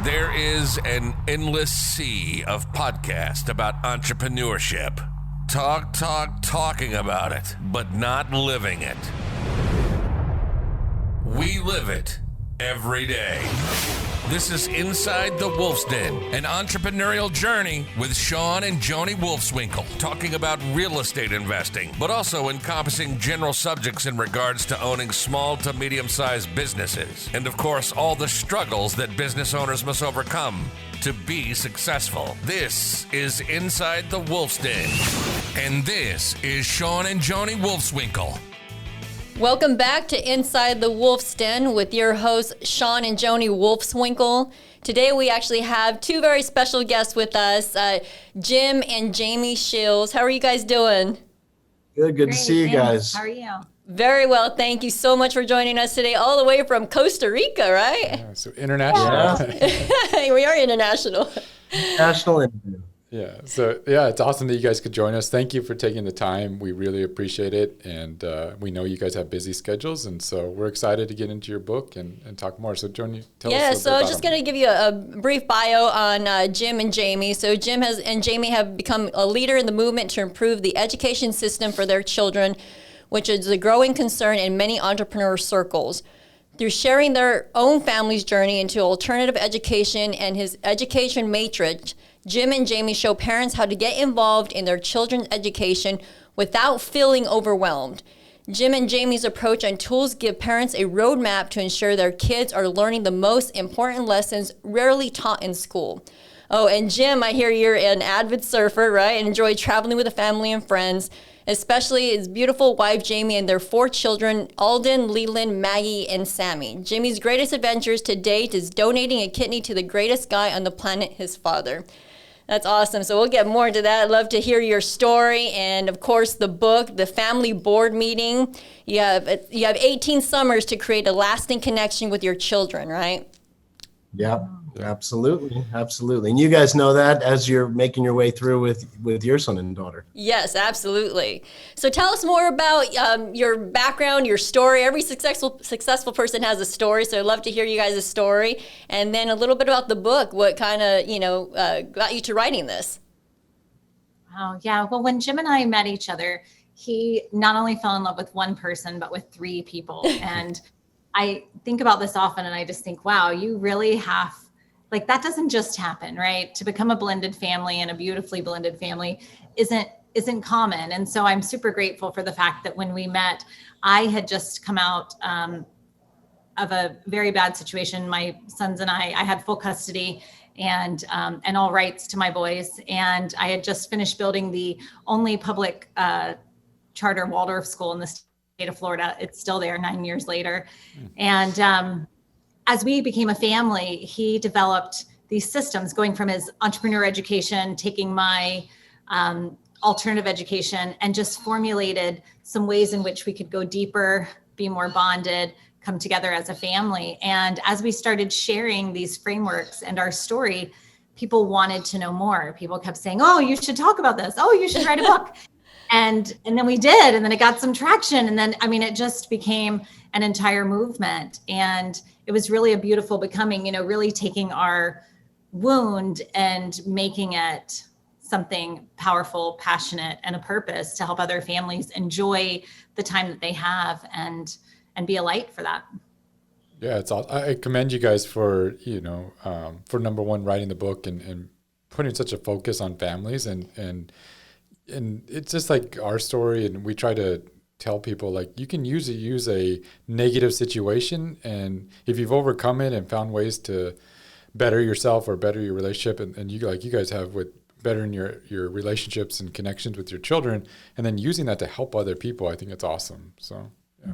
There is an endless sea of podcasts about entrepreneurship. Talking about it, but not living it. We live it every day. This is Inside the Wolf's Den, an entrepreneurial journey with Shawn and Joni Wolfswinkle, talking about real estate investing, but also encompassing general subjects in regards to owning small to medium-sized businesses. And of course, all the struggles that business owners must overcome to be successful. This is Inside the Wolf's Den. And this is Shawn and Joni Wolfswinkle. Welcome back to Inside the Wolf's Den with your hosts, Shawn and Joni Wolfswinkle. Today we actually have two very special guests with us, Jim and Jamie Sheils. How are you guys doing? Good to see you guys. How are you? Very well, thank you so much for joining us today, all the way from Costa Rica, right? Yeah, so international. Yeah. We are international. National interview. Yeah, so yeah, it's awesome that you guys could join us. Thank you for taking the time. We really appreciate it. And we know you guys have busy schedules. And so we're excited to get into your book and talk more. So Joni, tell us a little bit about so I'm just going to give you a brief bio on Jim and Jamie. So Jim and Jamie have become a leader in the movement to improve the education system for their children, which is a growing concern in many entrepreneur circles. Through sharing their own family's journey into alternative education and his education matrix, Jim and Jamie show parents how to get involved in their children's education without feeling overwhelmed. Jim and Jamie's approach and tools give parents a roadmap to ensure their kids are learning the most important lessons rarely taught in school. Oh, and Jim, I hear you're an avid surfer, right? And enjoy traveling with the family and friends, especially his beautiful wife, Jamie, and their 4 children, Alden, Leland, Maggie, and Sammy. Jimmy's greatest adventures to date is donating a kidney to the greatest guy on the planet, his father. That's awesome. So we'll get more into that. I'd love to hear your story. And of course, the book, the family board meeting. You have 18 summers to create a lasting connection with your children, right? Yeah, absolutely. And you guys know that as you're making your way through with your son and daughter. Yes, absolutely. So tell us more about your background, your story. Every successful person has a story, so I'd love to hear you guys' story. And then a little bit about the book, what kind of, got you to writing this? Oh, yeah. Well, when Jim and I met each other, he not only fell in love with one person, but with 3 people. And I think about this often and I just think, wow, you really have, like, that doesn't just happen, right? To become a blended family and a beautifully blended family isn't common. And so I'm super grateful for the fact that when we met, I had just come out of a very bad situation. My sons and I had full custody and all rights to my boys. And I had just finished building the only public charter Waldorf school in the state of Florida. It's still there 9 years later. And as we became a family, he developed these systems going from his entrepreneur education, taking my alternative education, and just formulated some ways in which we could go deeper, be more bonded, come together as a family. And as we started sharing these frameworks and our story, people wanted to know more. People kept saying, oh, you should talk about this. Oh, you should write a book. And then we did, and then it got some traction. And then, it just became an entire movement. And it was really a beautiful becoming, really taking our wound and making it something powerful, passionate, and a purpose to help other families enjoy the time that they have and be a light for that. Yeah, I commend you guys for, for number one, writing the book and putting such a focus on families and it's just like our story, and we try to tell people, like, you can use a negative situation, and if you've overcome it and found ways to better yourself or better your relationship, and you guys have with bettering your relationships and connections with your children, and then using that to help other people, I think it's awesome. So yeah.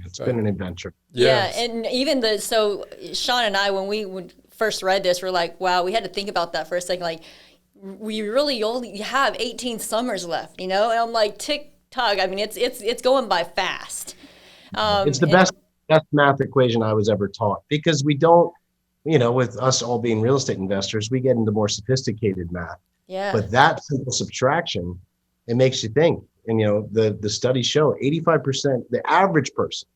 It's been an adventure. Yeah, and even so Shawn and I, when we first read this, we're like, wow, we had to think about that for a second, like, we really only have 18 summers left, and I'm like, tick-tock. It's going by fast. It's the best math equation I was ever taught, because we don't, with us all being real estate investors, we get into more sophisticated math. Yeah. But that simple subtraction, it makes you think, And, the studies show 85%, the average person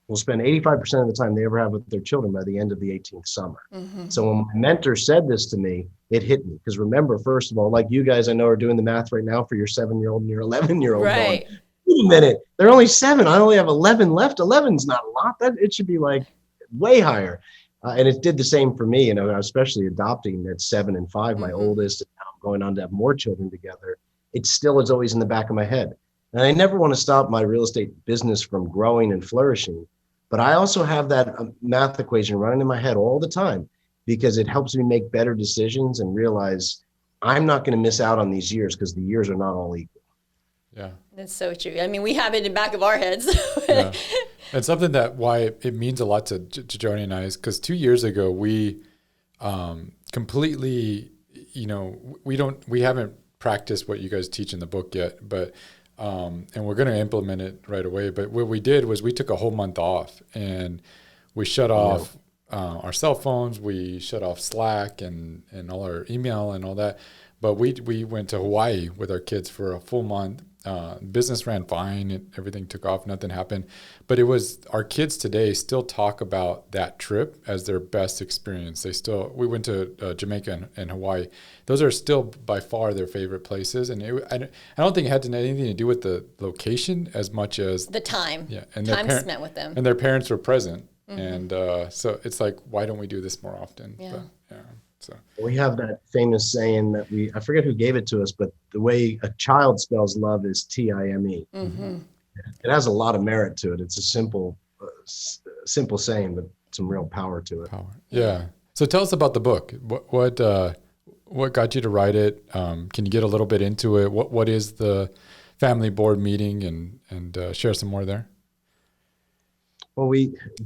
will spend 85% of the time they ever have with their children by the end of the 18th summer. So when my mentor said this to me, it hit me. Because remember, first of all, like you guys I know are doing the math right now for your 7-year-old and your 11-year-old. Right. Going, wait a minute, they're only 7. I only have 11 left. 11's not a lot. It should be like way higher. And it did the same for me, especially adopting at 7 and 5, my oldest, and now I'm going on to have more children together. It still is always in the back of my head. And I never want to stop my real estate business from growing and flourishing. But I also have that math equation running in my head all the time, because it helps me make better decisions and realize I'm not going to miss out on these years, because the years are not all equal. Yeah. That's so true. I mean, we have it in the back of our heads. Yeah. And something that why it means a lot to Joni and I is because 2 years ago, we completely, we haven't practiced what you guys teach in the book yet, but and we're going to implement it right away. But what we did was we took a whole month off, and we shut off our cell phones. We shut off Slack and all our email and all that. But we went to Hawaii with our kids for a full month. Business ran fine. Everything took off. Nothing happened. But it was our kids today still talk about that trip as their best experience. We went to Jamaica and Hawaii. Those are still by far their favorite places. And I don't think it had anything to do with the location as much as the time. Yeah, and time spent with them. And their parents were present. And so it's like, why don't we do this more often? Yeah. But, yeah. So we have that famous saying that I forget who gave it to us, but the way a child spells love is Time. It has a lot of merit to it. It's a simple saying, but some real power to it. Yeah. So tell us about the book. What got you to write it? Can you get a little bit into it? What is the family board meeting, and share some more there? Well,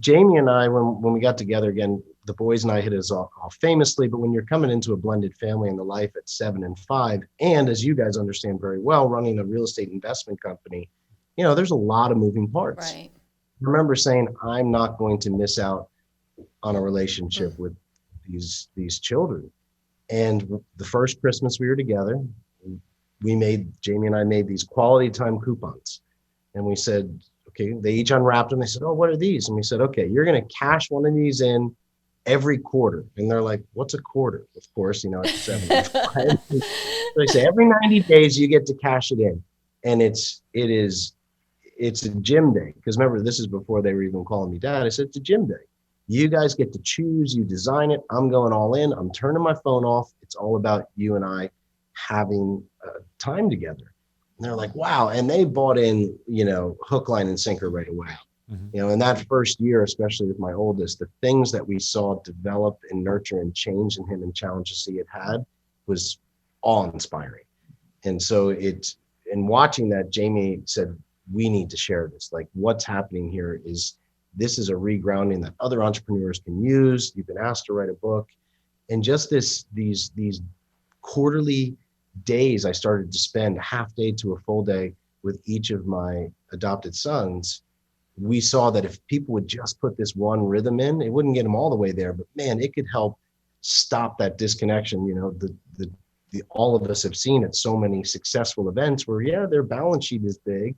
Jamie and I, when we got together again, the boys and I hit us off famously, but when you're coming into a blended family in the life at 7 and 5, and as you guys understand very well, running a real estate investment company, there's a lot of moving parts. Right. I remember saying, I'm not going to miss out on a relationship with these children. And the first Christmas we were together, Jamie and I made these quality time coupons. And we said, okay, they each unwrapped them. They said, oh, what are these? And we said, okay, you're going to cash one of these in every quarter. And they're like, what's a quarter? Of course, it's 75. So they say every 90 days you get to cash it in. And it's a gym day. Because remember, this is before they were even calling me dad. I said, it's a gym day. You guys get to choose, you design it. I'm going all in. I'm turning my phone off. It's all about you and I having time together. And they're like, wow. And they bought in, hook, line, and sinker right away. In that first year, especially with my oldest, the things that we saw develop and nurture and change in him and challenges he had was awe-inspiring. And so in watching that, Jamie said, we need to share this. Like, what's happening here is this is a regrounding that other entrepreneurs can use. You've been asked to write a book. And just these quarterly days I started to spend a half day to a full day with each of my adopted sons, we saw that if people would just put this one rhythm in, it wouldn't get them all the way there, but man, it could help stop that disconnection. All of us have seen at so many successful events where, their balance sheet is big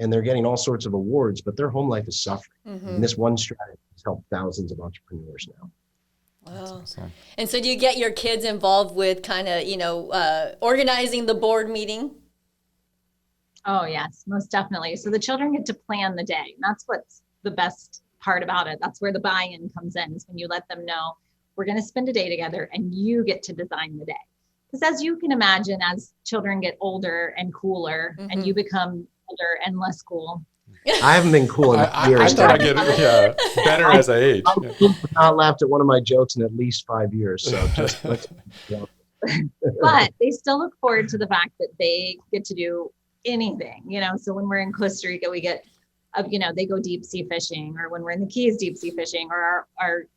and they're getting all sorts of awards, but their home life is suffering. And this one strategy has helped thousands of entrepreneurs now. Wow. Awesome. And so do you get your kids involved with kind of, organizing the board meeting? Oh, yes, most definitely. So the children get to plan the day. And that's what's the best part about it. That's where the buy-in comes in, is when you let them know we're going to spend a day together and you get to design the day. Because as you can imagine, as children get older and cooler and you become older and less cool. I haven't been cool in years. I thought I get better as I age. I've not laughed at one of my jokes in at least 5 years. So just let's But they still look forward to the fact that they get to do anything, so when we're in Costa Rica, we get, they go deep sea fishing, or when we're in the Keys, deep sea fishing, or our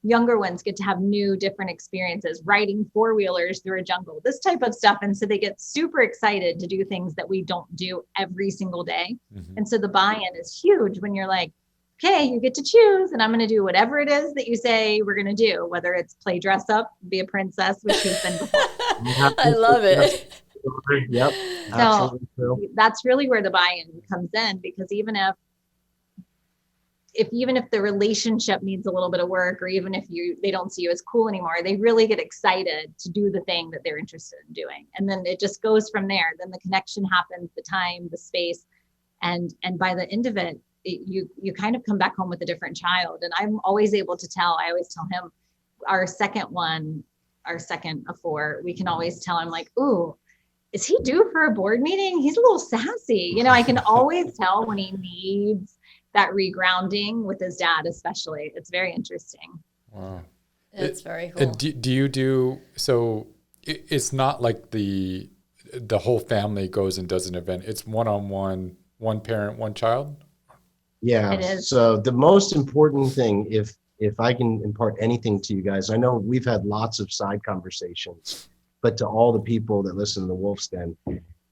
younger ones get to have new, different experiences, riding 4-wheelers through a jungle, this type of stuff. And so they get super excited to do things that we don't do every single day. And so the buy-in is huge when you're like, okay, you get to choose, and I'm going to do whatever it is that you say we're going to do, whether it's play dress up, be a princess, which has been before. I love it. Yep, absolutely So true. that's really where the buy-in comes in, because even if the relationship needs a little bit of work, or even if they don't see you as cool anymore, they really get excited to do the thing that they're interested in doing. And then it just goes from there. Then the connection happens, the time, the space. And by the end of it, you kind of come back home with a different child. And I'm always able to tell, I always tell him, our second of four, we can always tell him like, ooh, is he due for a board meeting? He's a little sassy. I can always tell when he needs that regrounding with his dad, especially. It's very interesting. Wow. It's very cool. And do you do, so it's not like the whole family goes and does an event. It's one-on-one, one parent, one child? Yeah. It is. So the most important thing, if I can impart anything to you guys, I know we've had lots of side conversations, but to all the people that listen to the Wolf's Den,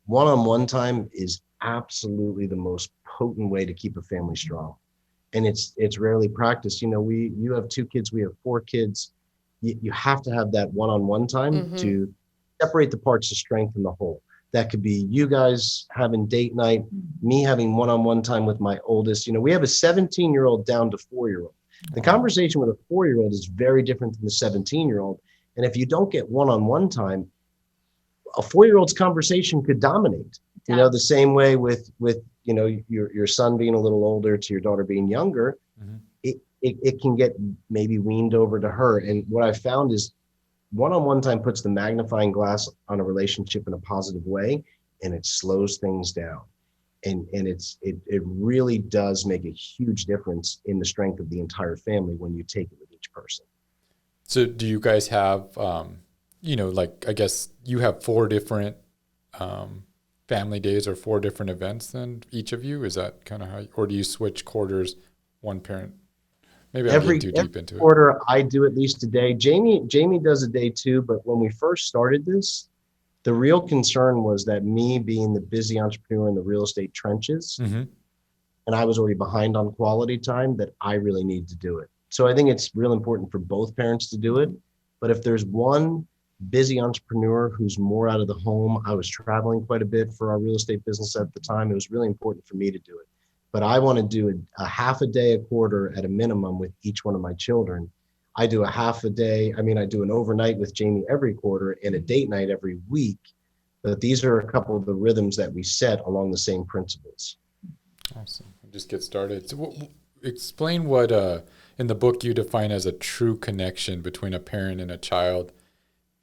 one-on-one time is absolutely the most potent way to keep a family strong. And it's rarely practiced. You have 2 kids, we have 4 kids. You have to have that one-on-one time to separate the parts to strengthen the whole. That could be you guys having date night, me having one-on-one time with my oldest. We have a 17-year-old down to 4-year-old. The conversation with a 4-year-old is very different than the 17-year-old. And if you don't get one-on-one time, a 4-year-old's conversation could dominate. The same way with your son being a little older to your daughter being younger, it can get maybe weaned over to her. And what I found is one-on-one time puts the magnifying glass on a relationship in a positive way, and it slows things down. And it really does make a huge difference in the strength of the entire family when you take it with each person. So do you guys have, like, I guess you have 4 different family days or 4 different events then, each of you? Is that kind of how, or do you switch quarters, one parent? Maybe I'm getting too deep into it. Every quarter, I do at least a day. Jamie does a day too, but when we first started this, the real concern was that me being the busy entrepreneur in the real estate trenches, and I was already behind on quality time, that I really need to do it. So I think it's real important for both parents to do it. But if there's one busy entrepreneur who's more out of the home, I was traveling quite a bit for our real estate business at the time. It was really important for me to do it. But I want to do a half a day a quarter at a minimum with each one of my children. I do a half a day. I do an overnight with Jamie every quarter and a date night every week. But these are a couple of the rhythms that we set along the same principles. Awesome. Just get started. So explain what in the book you define as a true connection between a parent and a child.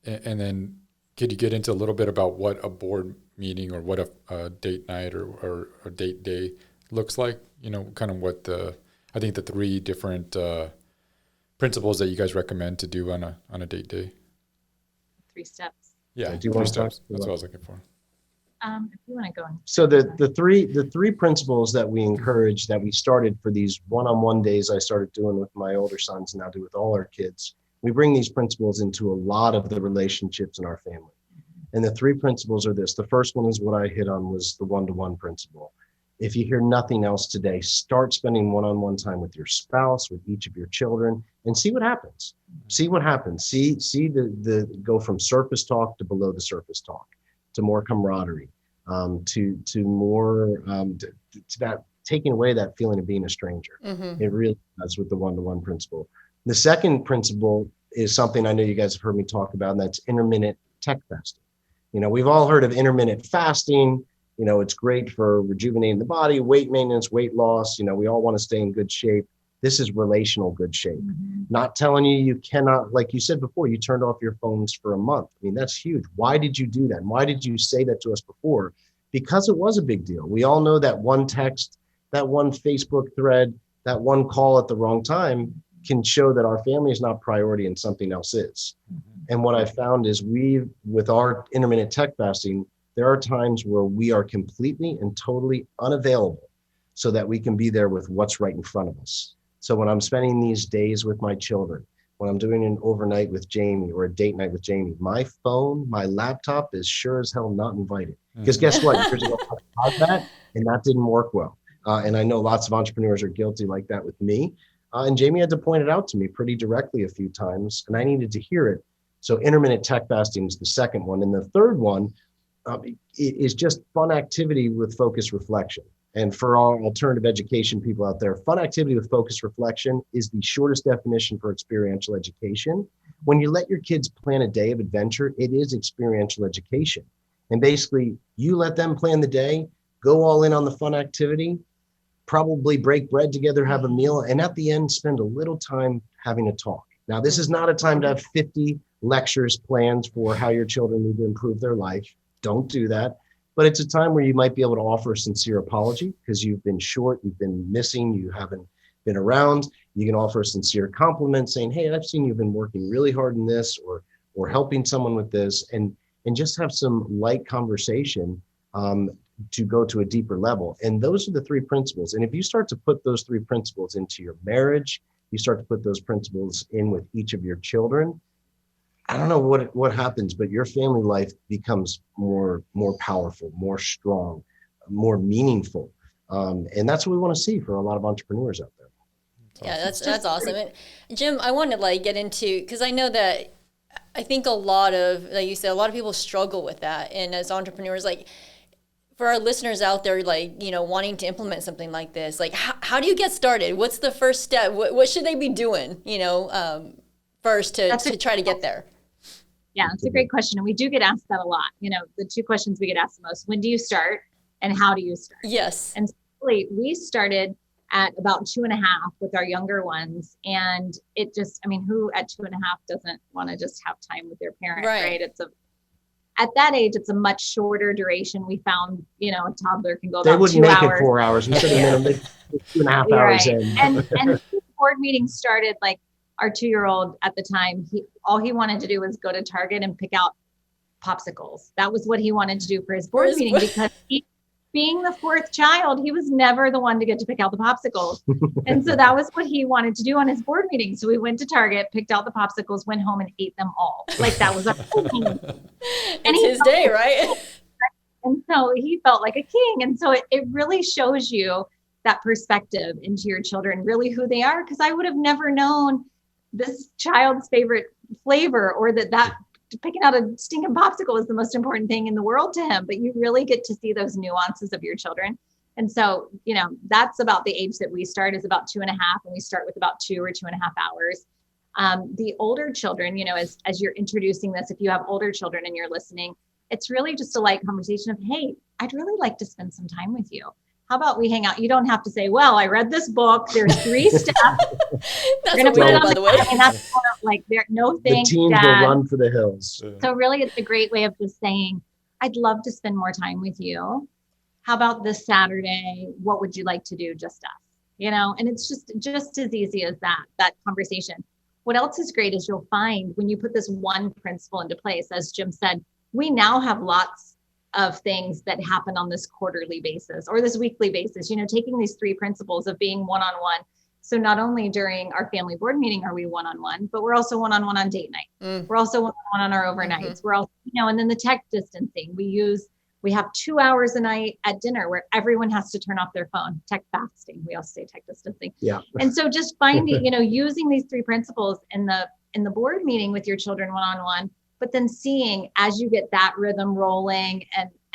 And then could you get into a little bit about what a board meeting or what a date night or a date day looks like? Kind of what I think the 3 different principles that you guys recommend to do on a date day. 3 steps. Yeah, do you 3 want to steps. talk? That's what I was looking for. If you want to go on. So the three principles that we encourage, that we started for these one-on-one days I started doing with my older sons and now do with all our kids, we bring these principles into a lot of the relationships in our family. And the 3 principles are this. The first one is what I hit on, was the one-to-one principle. If you hear nothing else today, start spending one-on-one time with your spouse, with each of your children, and see what happens. See what happens. See the go from surface talk to below the surface talk, to more camaraderie, to more to that taking away that feeling of being a stranger. It really does with the one-to-one principle. The second principle is something I know you guys have heard me talk about, and that's intermittent tech fasting. We've all heard of intermittent fasting. It's great for rejuvenating the body, weight maintenance, weight loss. We all want to stay in good shape. This is relational good shape. Not telling you cannot, like you said before, you turned off your phones for a month. That's huge. Why did you do that? And why did you say that to us before? Because it was a big deal. We all know that one text, that one Facebook thread, that one call at the wrong time can show that our family is not priority and something else is. And what I found is with our intermittent tech fasting, there are times where we are completely and totally unavailable so that we can be there with what's right in front of us. So when I'm spending these days with my children, when I'm doing an overnight with Jamie or a date night with Jamie, my phone, my laptop is sure as hell not invited. Because guess what? Years ago, I tried that and that didn't work well. And I know lots of entrepreneurs are guilty like that with me. And Jamie had to point it out to me pretty directly a few times, and I needed to hear it. So intermittent tech fasting is the second one. And the third one, it is just fun activity with focused reflection. And for all alternative education people out there, fun activity with focused reflection is the shortest definition for experiential education. When you let your kids plan a day of adventure, it is experiential education. And basically, you let them plan the day, go all in on the fun activity, probably break bread together, have a meal, and at the end, spend a little time having a talk. Now, this is not a time to have 50 lectures planned for how your children need to improve their life. Don't do that. But it's a time where you might be able to offer a sincere apology because you've been short, you've been missing, you haven't been around. You can offer a sincere compliment saying, hey, I've seen you've been working really hard in this, or helping someone with this, and just have some light conversation to go to a deeper level. And those are the three principles. And if you start to put those three principles into your marriage, you start to put those principles in with each of your children, I don't know what happens, but your family life becomes more powerful, more strong, more meaningful. And that's what we want to see for a lot of entrepreneurs out there. Yeah, that's awesome. And Jim, I want to get into, because I know that I think a lot of, like you said, a lot of people struggle with that. And as entrepreneurs, for our listeners out there, wanting to implement something like this, how do you get started? What's the first step? What should they be doing, first to try to get there? Yeah, it's a great question. And we do get asked that a lot. The two questions we get asked the most: when do you start and how do you start? Yes. And really, we started at about 2.5 with our younger ones. And it just, who at 2.5 doesn't want to just have time with their parent, right? At that age, it's a much shorter duration. We found, a toddler can go about 2 hours. They wouldn't make it 4 hours. We should have made them 2.5 hours in. And board meetings started, our 2-year-old at the time, all he wanted to do was go to Target and pick out popsicles. That was what he wanted to do for his board meeting, because being the fourth child, he was never the one to get to pick out the popsicles. And so that was what he wanted to do on his board meeting. So we went to Target, picked out the popsicles, went home and ate them all. That was our thing. And it's his day, right? And so he felt like a king. And so it really shows you that perspective into your children, really who they are. Because I would have never known this child's favorite flavor, or that picking out a stinking popsicle is the most important thing in the world to him. But you really get to see those nuances of your children. And so, that's about the age that we start, is about 2.5. And we start with about 2 or 2.5 hours. The older children, as you're introducing this, if you have older children and you're listening, it's really just a light conversation of, hey, I'd really like to spend some time with you. How about we hang out? You don't have to say, well, I read this book. There's 3 steps. That's what we did, by the way. And that's no thanks, the team Dad. will run for the hills. So really, it's a great way of just saying, I'd love to spend more time with you. How about this Saturday? What would you like to do? Just us, and it's just as easy as that conversation. What else is great is you'll find when you put this one principle into place, as Jim said, we now have lots of things that happen on this quarterly basis or this weekly basis, taking these 3 principles of being one-on-one. So not only during our family board meeting are we one-on-one, but we're also one-on-one on date night. We're also one-on-one on our overnights. We're also, and then the tech distancing, we have 2 hours a night at dinner where everyone has to turn off their phone. Tech fasting. We also say tech distancing. Yeah. And so just finding, using these 3 principles in the board meeting with your children one-on-one, but then seeing as you get that rhythm rolling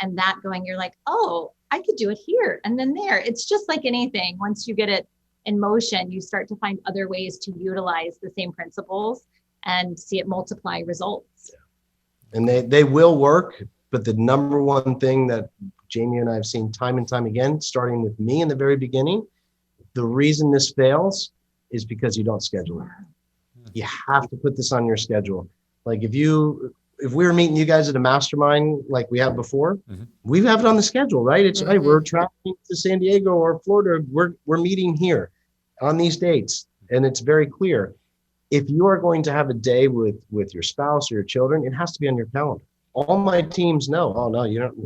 and that going, you're like, oh, I could do it here and then there. It's just like anything. Once you get it in motion, you start to find other ways to utilize the same principles and see it multiply results. And they will work. But the number one thing that Jamie and I have seen time and time again, starting with me in the very beginning, the reason this fails is because you don't schedule it. You have to put this on your schedule. If we were meeting you guys at a mastermind like we have before, we have it on the schedule, right? It's right. We're traveling to San Diego or Florida. We're meeting here on these dates, and it's very clear. If you are going to have a day with your spouse or your children, it has to be on your calendar. All my teams know. Oh no,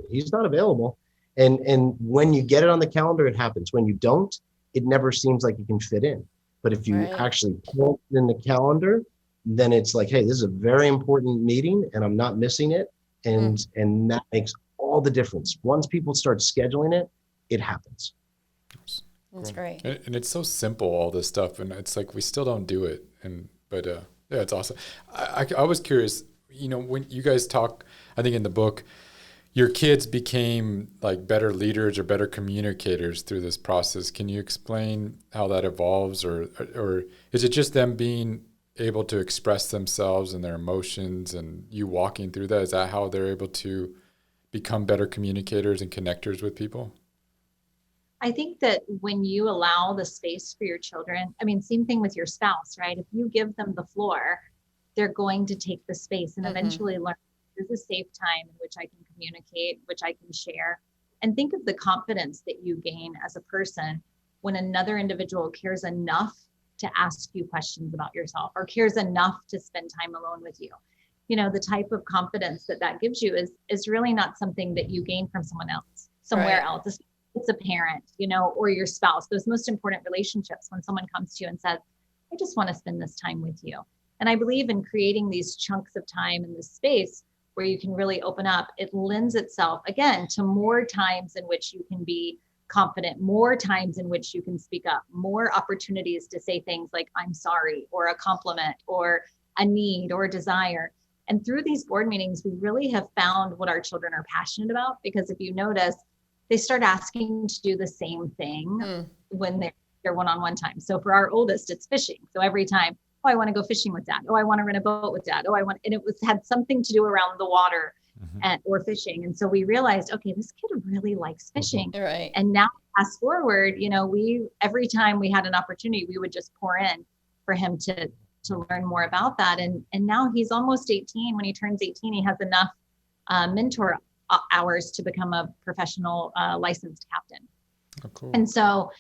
he's not available. And when you get it on the calendar, it happens. When you don't, it never seems like you can fit in. But if you actually pull it in the calendar, then it's like, hey, this is a very important meeting and I'm not missing it. And that makes all the difference. Once people start scheduling it, it happens. That's great. And it's so simple, all this stuff. And it's like, we still don't do it. But it's awesome. I was curious, when you guys talk, I think in the book, your kids became like better leaders or better communicators through this process. Can you explain how that evolves, or is it just them being able to express themselves and their emotions and you walking through that? Is that how they're able to become better communicators and connectors with people? I think that when you allow the space for your children, I mean, same thing with your spouse, right? If you give them the floor, they're going to take the space and eventually learn this is a safe time in which I can communicate, which I can share. And think of the confidence that you gain as a person when another individual cares enough to ask you questions about yourself or cares enough to spend time alone with you. You know, the type of confidence that that gives you is really not something that you gain from someone else, somewhere else. It's a parent, you know, or your spouse, those most important relationships when someone comes to you and says, I just want to spend this time with you. And I believe in creating these chunks of time in this space where you can really open up. It lends itself, again, to more times in which you can be confident, more times in which you can speak up, more opportunities to say things like, I'm sorry, or a compliment, or a need, or a desire. And through these board meetings, we really have found what our children are passionate about, because if you notice, they start asking to do the same thing when they're one-on-one time. So for our oldest, it's fishing. So every time, oh, I want to go fishing with dad. Oh, I want to rent a boat with dad. Oh, and it had something to do around the water or fishing. And so we realized, okay, this kid really likes fishing. Right. And now fast forward, you know, every time we had an opportunity, we would just pour in for him to learn more about that. And now he's almost 18. When he turns 18, he has enough mentor hours to become a professional licensed captain. Oh, cool. And so,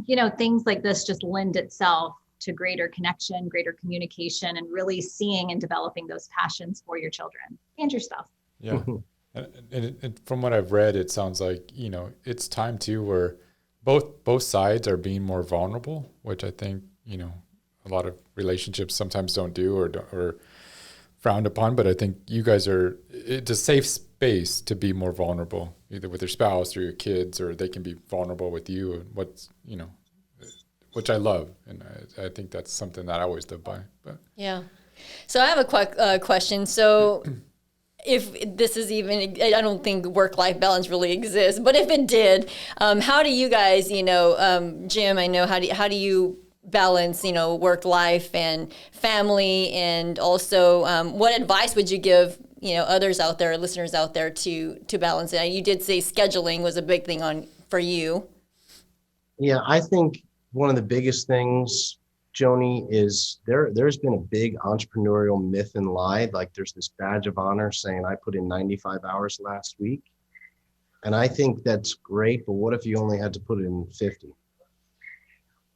you know, things like this just lend itself to greater connection, greater communication, and really seeing and developing those passions for your children and your spouse. Yeah. And from what I've read, it sounds like, you know, it's time too where both sides are being more vulnerable, which I think, you know, a lot of relationships sometimes don't do or frowned upon. But I think you guys it's a safe space to be more vulnerable, either with your spouse or your kids, or they can be vulnerable with you, and which I love. And I think that's something that I always live by. But yeah. So I have a quick question. So if this is even, I don't think work-life balance really exists, but if it did, how do you guys, you know, Jim, I know, how do you balance, you know, work life and family, and also what advice would you give, you know, others out there, listeners out there to balance it? You did say scheduling was a big thing for you. Yeah, I think one of the biggest things, Joni, is there's been a big entrepreneurial myth and lie. Like there's this badge of honor saying I put in 95 hours last week. And I think that's great, but what if you only had to put in 50?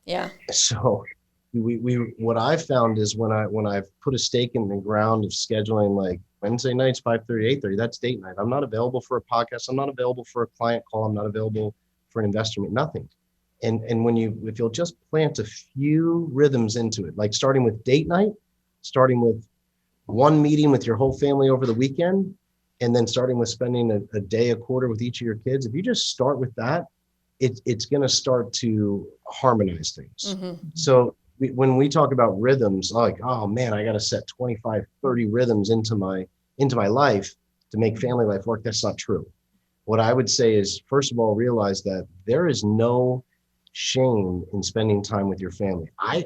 Yeah. So what I've found is when I've put a stake in the ground of scheduling, like Wednesday nights, 5:30, 8:30, that's date night. I'm not available for a podcast. I'm not available for a client call. I'm not available for an investor meeting, nothing. And if you'll just plant a few rhythms into it, like starting with date night, starting with one meeting with your whole family over the weekend, and then starting with spending a day a quarter with each of your kids. If you just start with that, it's going to start to harmonize things. So when we talk about rhythms, like, oh man, I got to set 25, 30 rhythms into my life to make family life work. That's not true. What I would say is, first of all, realize that there is no shame in spending time with your family. I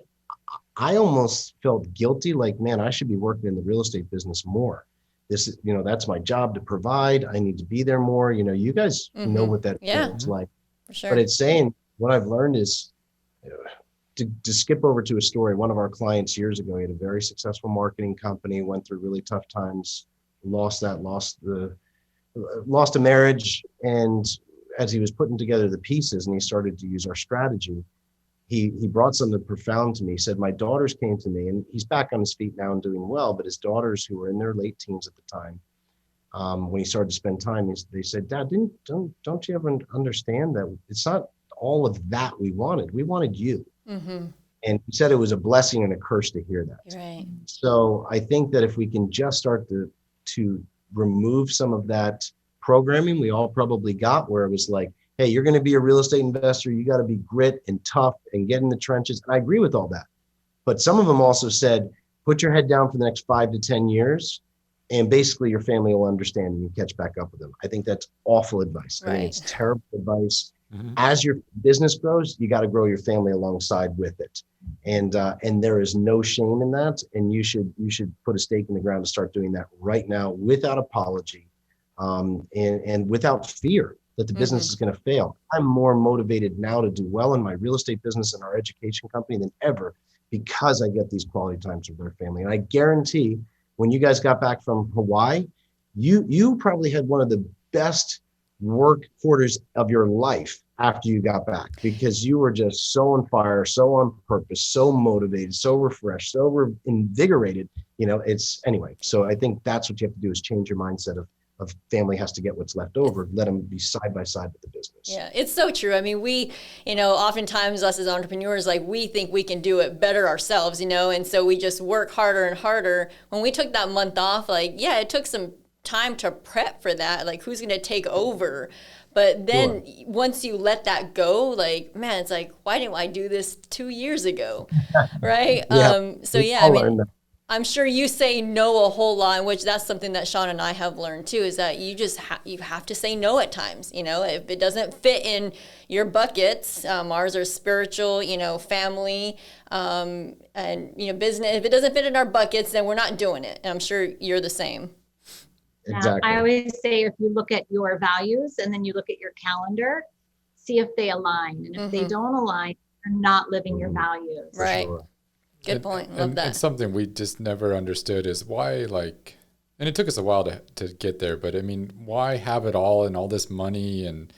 almost felt guilty, like, man, I should be working in the real estate business more. This is, you know, that's my job to provide. I need to be there more. You know, you guys know what that feels like. For sure. But it's saying, what I've learned is to skip over to a story. One of our clients years ago, he had a very successful marketing company, went through really tough times, lost a marriage. And as he was putting together the pieces and he started to use our strategy, he brought something profound to me. He said, my daughters came to me, and he's back on his feet now and doing well, but his daughters, who were in their late teens at the time, when he started to spend time, they said, Dad, don't you ever understand that it's not all of that we wanted? We wanted you. And he said it was a blessing and a curse to hear that. Right. So I think that if we can just start to remove some of that programming we all probably got, where it was like, hey, you're going to be a real estate investor, you got to be grit and tough and get in the trenches. And I agree with all that. But some of them also said, put your head down for the next 5 to 10 years and basically your family will understand and you catch back up with them. I think that's awful advice. I think it's terrible advice. As your business grows, you got to grow your family alongside with it. And there is no shame in that. And you should put a stake in the ground to start doing that right now without apology, and without fear that the business is going to fail. I'm more motivated now to do well in my real estate business and our education company than ever, because I get these quality times with their family. And I guarantee when you guys got back from Hawaii, you probably had one of the best work quarters of your life after you got back, because you were just so on fire, so on purpose, so motivated, so refreshed, so invigorated. Anyway. So I think that's what you have to do, is change your mindset of family has to get what's left over. Let them be side by side with the business. Yeah, it's so true. I mean, we, oftentimes us as entrepreneurs, like, we think we can do it better ourselves, and so we just work harder and harder. When we took that month off, it took some time to prep for that. Like, who's going to take over? But then once you let that go, man, it's like, why didn't I do this 2 years ago? Right? I'm sure you say no a whole lot, which that's something that Shawn and I have learned too, is that you just you have to say no at times. If it doesn't fit in your buckets, ours are spiritual, family, and business. If it doesn't fit in our buckets, then we're not doing it. And I'm sure you're the same. Exactly. I always say, if you look at your values and then you look at your calendar, see if they align. And if they don't align, you're not living your values. Right. Sure. Good point. Love that. And something we just never understood is why, and it took us a while to get there, but I mean, why have it all and all this money and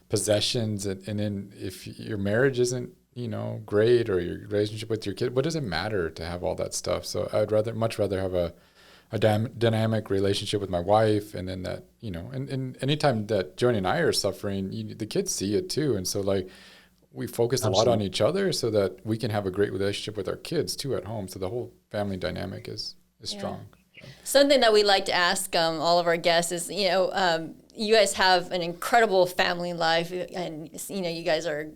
possessions? And then if your marriage isn't, great, or your relationship with your kid, what does it matter to have all that stuff? So I'd much rather have a dynamic relationship with my wife. And then that, and anytime that Joni and I are suffering, the kids see it too. And so we focus a lot on each other so that we can have a great relationship with our kids too at home. So the whole family dynamic is strong. Something that we like to ask all of our guests is, you guys have an incredible family life, and you guys are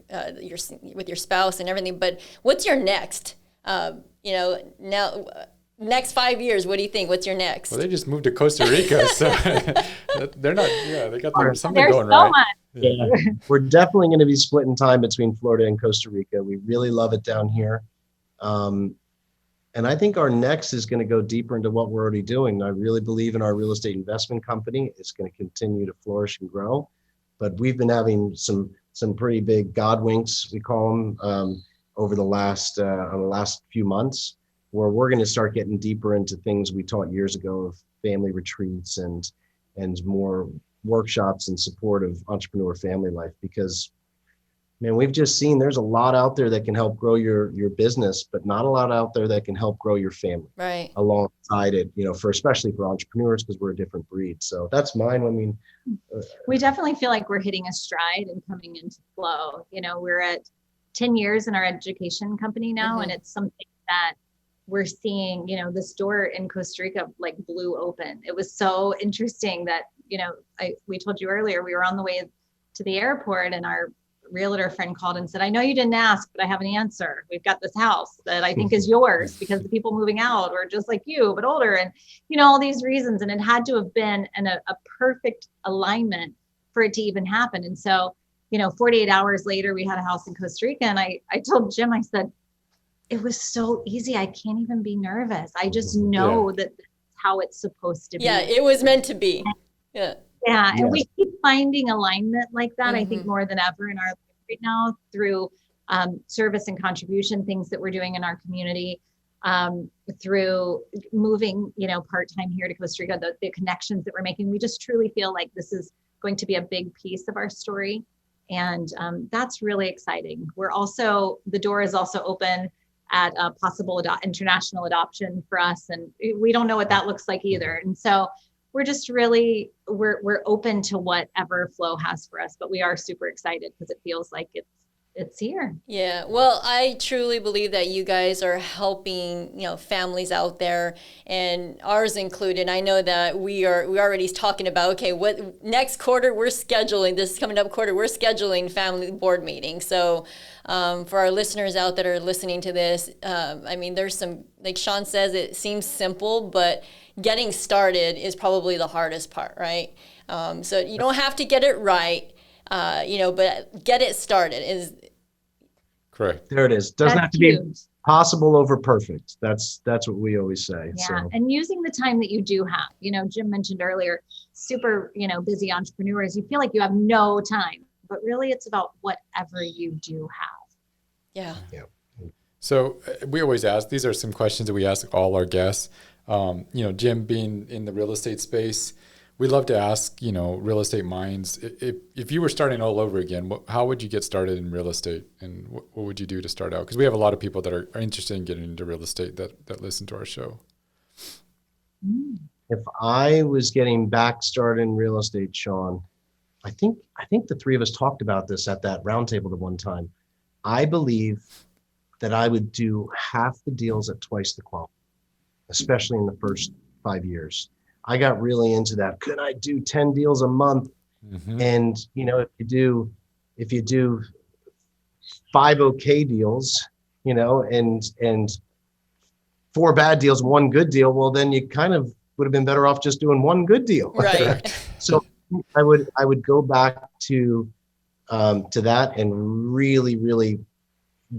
with your spouse and everything. But what's your next? Now. Next 5 years, what do you think? What's your next? Well, they just moved to Costa Rica, so they're not. Yeah, they got something There's going so right. much. Yeah, we're definitely going to be splitting time between Florida and Costa Rica. We really love it down here. And I think our next is going to go deeper into what we're already doing. I really believe in our real estate investment company. It's going to continue to flourish and grow. But we've been having some pretty big God winks, we call them, over the last few months, where we're going to start getting deeper into things we taught years ago of family retreats and more workshops in support of entrepreneur family life. Because, man, we've just seen there's a lot out there that can help grow your business, but not a lot out there that can help grow your family alongside it, especially for entrepreneurs, because we're a different breed. So that's mine. I mean, we definitely feel like we're hitting a stride and coming into flow. We're at 10 years in our education company now, and it's something that we're seeing, this door in Costa Rica blew open. It was so interesting that, we told you earlier, we were on the way to the airport and our realtor friend called and said, I know you didn't ask, but I have an answer. We've got this house that I think is yours because the people moving out were just like you, but older, and, all these reasons. And it had to have been a perfect alignment for it to even happen. And so, 48 hours later, we had a house in Costa Rica. And I told Jim, I said, it was so easy. I can't even be nervous. I just know that that's how it's supposed to be. Yeah, it was meant to be. Yeah. Yeah. And we keep finding alignment like that, I think, more than ever in our life right now, through service and contribution, things that we're doing in our community, through moving, part-time here to Costa Rica, the connections that we're making. We just truly feel like this is going to be a big piece of our story. And that's really exciting. The door is also open at a possible international adoption for us. And we don't know what that looks like either. And so we're just really, we're open to whatever flow has for us, but we are super excited because it feels like it's here. Yeah, well, I truly believe that you guys are helping, families out there, and ours included. I know that we already talking about, okay, what next quarter we're scheduling, this coming up quarter, we're scheduling family board meetings. So for our listeners out that are listening to this, there's some, like Shawn says, it seems simple, but getting started is probably the hardest part, right? So you don't have to get it right, but get it started is Correct. There it is. Doesn't That's have to be huge. possible over perfect. That's what we always say. Yeah. So And using the time that you do have, Jim mentioned earlier, super, busy entrepreneurs, you feel like you have no time, but really it's about whatever you do have. Yeah. So we always ask, these are some questions that we ask all our guests. Jim being in the real estate space, we love to ask, real estate minds, if you were starting all over again, how would you get started in real estate, and what would you do to start out? Because we have a lot of people that are interested in getting into real estate that listen to our show. if I was getting back started in real estate, Shawn, I think the three of us talked about this at that roundtable at one time. I believe that I would do half the deals at twice the quality, especially in the first 5 years. I got really into that. Could I do 10 deals a month? Mm-hmm. And if you do 5 okay deals, and 4 bad deals, 1 good deal, well, then you kind of would have been better off just doing 1 good deal. Right. So I would go back to that and really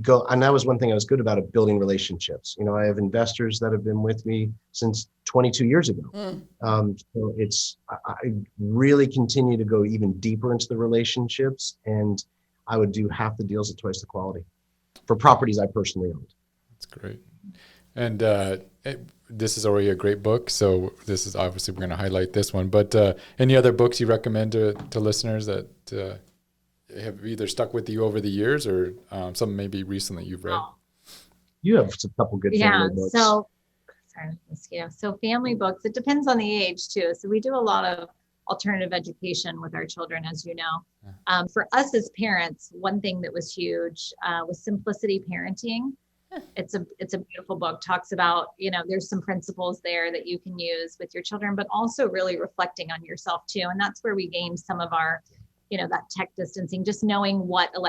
go. And that was one thing I was good about it, building relationships. I have investors that have been with me since 22 years ago. So I really continue to go even deeper into the relationships, and I would do half the deals at twice the quality for properties I personally owned. That's great. And this is already a great book, so this is obviously we're going to highlight this one. But any other books you recommend to listeners that have either stuck with you over the years, or some maybe recently you've read? You have a couple good family books. So family books, it depends on the age too. So we do a lot of alternative education with our children, as you know. For us as parents, one thing that was huge was Simplicity Parenting. It's a beautiful book. Talks about, there's some principles there that you can use with your children, but also really reflecting on yourself too. And that's where we gained some of our, that tech distancing, just knowing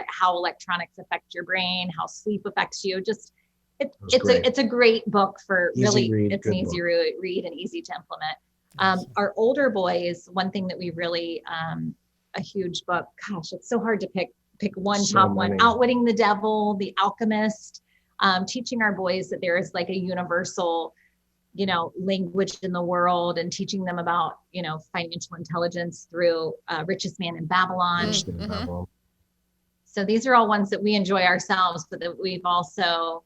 how electronics affect your brain, how sleep affects you. Just it's a great book for Easy read, it's an good easy book. read and easy to implement. Our older boys, one thing that we really a huge book. Gosh, it's so hard to pick one top one. Outwitting the Devil, The Alchemist. Teaching our boys that there is like a universal, language in the world, and teaching them about, financial intelligence through Richest Man in Babylon. Mm-hmm. So these are all ones that we enjoy ourselves, but that we've also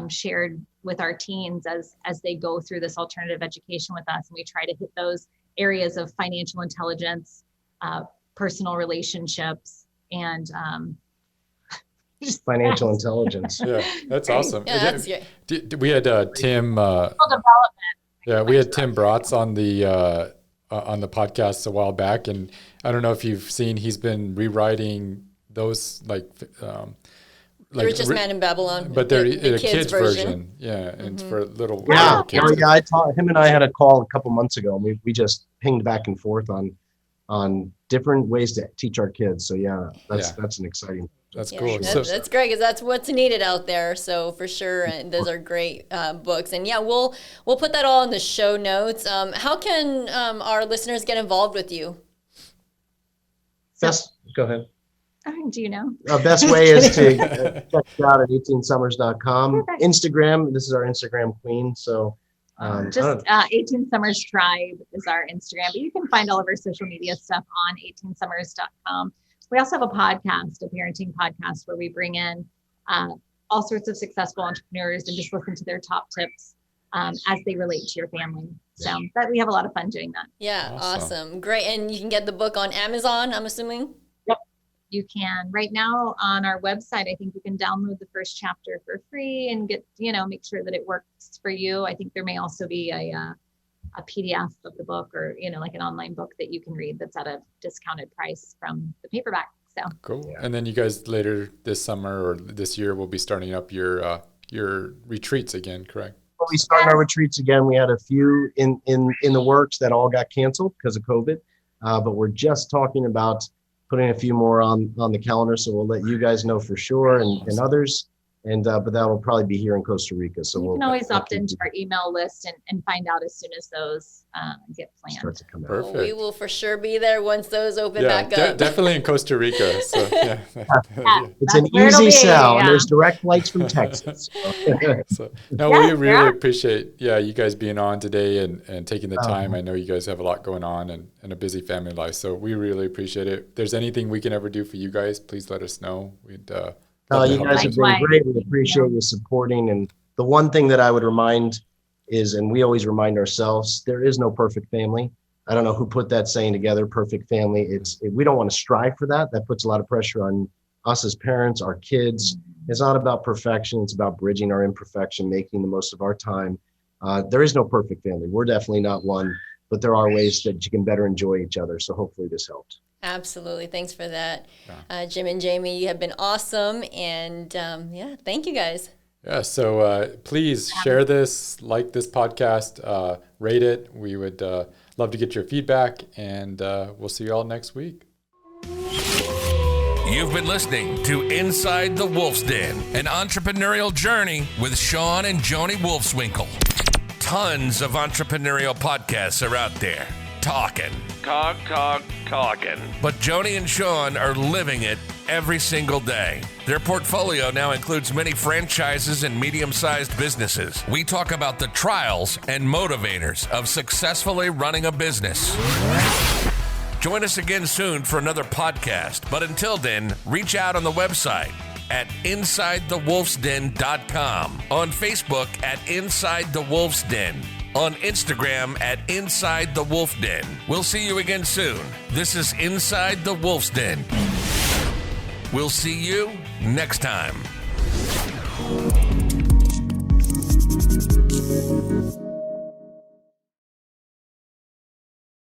shared with our teens as they go through this alternative education with us. And we try to hit those areas of financial intelligence, personal relationships, and financial intelligence. Yeah, that's awesome. Yeah, that's great. We had Tim. We had Tim Bratz on the podcast a while back, and I don't know if you've seen. He's been rewriting those the Richest Man in Babylon, but they're the a kids version. Yeah, and for little kids. I taught him, and I had a call a couple months ago, and we just pinged back and forth on different ways to teach our kids. So that's an exciting. That's cool. That's great, because that's what's needed out there. So for sure, and those are great books. And we'll put that all in the show notes. How can our listeners get involved with you? Go ahead. Do you know? Best way is to check it out at 18summers.com. Perfect. Instagram. This is our Instagram queen. So 18 Summers Tribe is our Instagram, but you can find all of our social media stuff on 18summers.com. We also have a podcast, a parenting podcast, where we bring in all sorts of successful entrepreneurs and just listen to their top tips as they relate to your family. So we have a lot of fun doing that. Yeah, awesome. Great. And you can get the book on Amazon, I'm assuming? Yep, you can. Right now on our website, I think you can download the first chapter for free and get, make sure that it works for you. I think there may also be a PDF of the book, or like an online book that you can read that's at a discounted price from the paperback. So Cool. Yeah. And then you guys later this summer or this year will be starting up your retreats again, correct? Well, we started our retreats again. We had a few in the works that all got canceled because of COVID, but we're just talking about putting a few more on the calendar. So we'll let you guys know for sure, and others. And but that will probably be here in Costa Rica. So you can always opt into our email list and find out as soon as those get planned. Start to come out. Perfect. We will for sure be there once those open back up. Definitely in Costa Rica. So, yeah. It's an easy sell, and there's direct flights from Texas. We really appreciate you guys being on today and taking the time. I know you guys have a lot going on and a busy family life, so we really appreciate it. If there's anything we can ever do for you guys, please let us know. We'd you guys have been great. We appreciate you supporting. And the one thing that I would remind is, and we always remind ourselves, there is no perfect family. I don't know who put that saying together, perfect family. We don't want to strive for that. That puts a lot of pressure on us as parents, our kids. It's not about perfection. It's about bridging our imperfection, making the most of our time. There is no perfect family. We're definitely not one, but there are ways that you can better enjoy each other. So hopefully this helped. Absolutely. Thanks for that. Jim and Jamie, you have been awesome. And thank you guys. Yeah. So please share this, like this podcast, rate it. We would love to get your feedback, and we'll see you all next week. You've been listening to Inside the Wolf's Den, an entrepreneurial journey with Shawn and Joni Wolfswinkel. Tons of entrepreneurial podcasts are out there. Talking. But Joni and Shawn are living it every single day. Their portfolio now includes many franchises and medium-sized businesses. We talk about the trials and motivators of successfully running a business. Join us again soon for another podcast. But until then, reach out on the website at InsideTheWolfsDen.com, on Facebook at Inside the Wolf's Den, on Instagram at Inside the Wolf Den. We'll see you again soon. This is Inside the Wolf's Den. We'll see you next time.